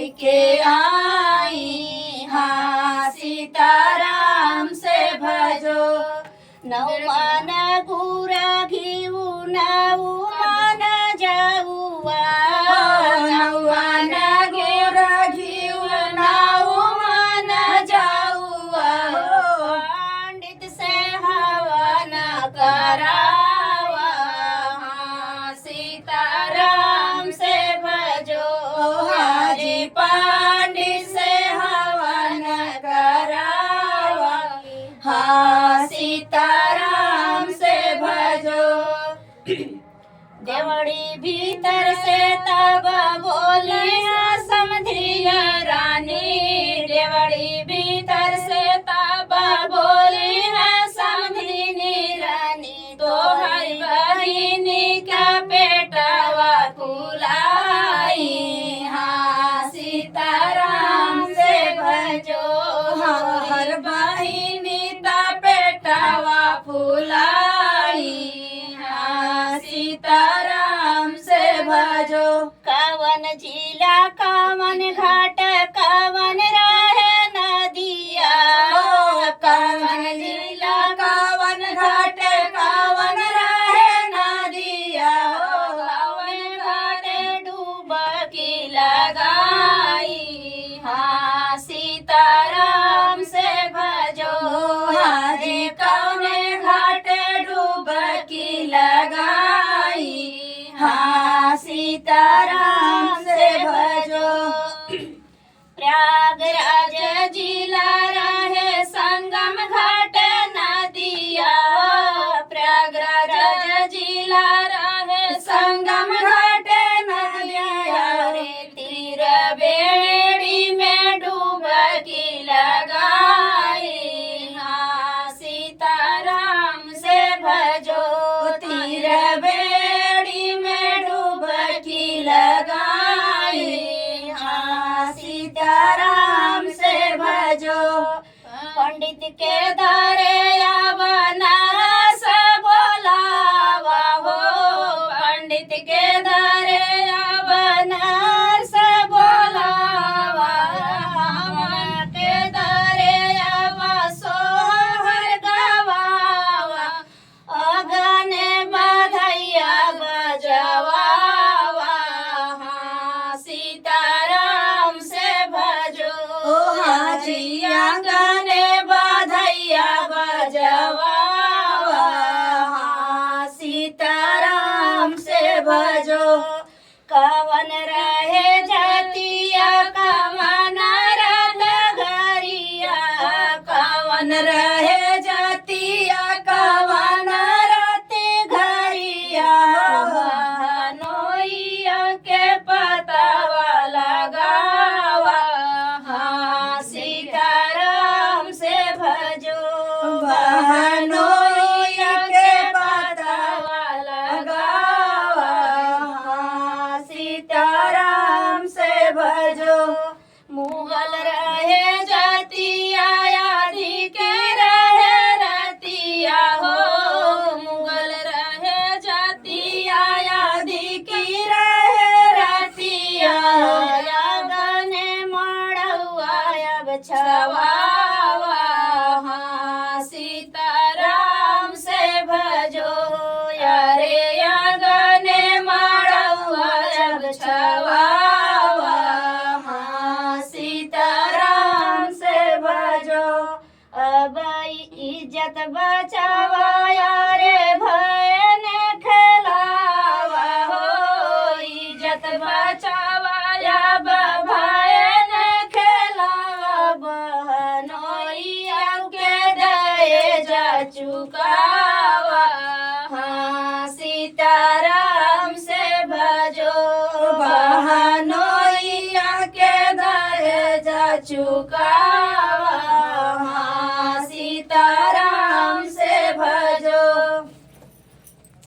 लेके आई। हाँ सीताराम से भजो। नौ मन गुर घिउ नौ मन जौआ। नौ मन गुर घिउ नौ मन जौआ। पंडित से हवन करावा। हाँ सीताराम से भजो। हाजी पंडित से हवन करावा। हाँ सीताराम से भजो। देवड़ी भीतर से तब बोली समधिया रानी। देवड़ी भीतर से तब बोली है समधिनी रानी। तो हर बहिनी का पेटवा फुलाई। हाँ सीताराम से भजो। हर बहिनी का पेटवा फुलाई। हाँ सीताराम से भजो। कवन जिला कवन घाट कवन रहे नदिया। कवन जिला कवन घाट कवन रहे नदिया। कवन घाट डुबकी लगाई। हाँ सीताराम से भजो। हाजी कौने घाट डुबकी लगाई। हाँ सीताराम से भजो। प्रयागराज जिला रहे संगम घाट नदिया। प्रयागराज जिला रहे संगम घाट नदिया। रे तीर बेड़ी में डुबकी लगाई। हाँ सीताराम से भजो। तीर बेड़ी में डुबकी लगाई। हाँ सीताराम से भजो। पंडित के दारे बनारस बोलावा हो। पंडित के दारे बनारस बोलावा। हमन के दारे सोहर गवावा। अगने बधैया बजवावा। हाँ सीताराम से भजो। हाजी आंगने बधैया बजवावा। हाँ सीताराम से भजो। कवन रहे जतिया कवन रत घरिया। कवन रहे जतिया कवन रत घरिया। नोइया के पतावा लगावा। हाँ सीताराम से भजो। बहनोइया के पतावा लगावा। हाँ सीताराम से भजो। मुगल रहे जतिया आदि के रहे रतिया हो। मुगल रहे जतिया आदि की रहे रतिया। गने मड़ुआ अब छवावा। हाँ सीताराम से भजो। यारे गने मड़ुआ अब छवावा। हाँ सीताराम से भजो। अब इज्जत बचावा। यारे भय ने खेलावा हो। इज्जत बचावा या भय ने खेलावा। बहनोइया के दए जा चुकावा। हाँ सीताराम से भजो। बहनोइया के दए जा चुकावा।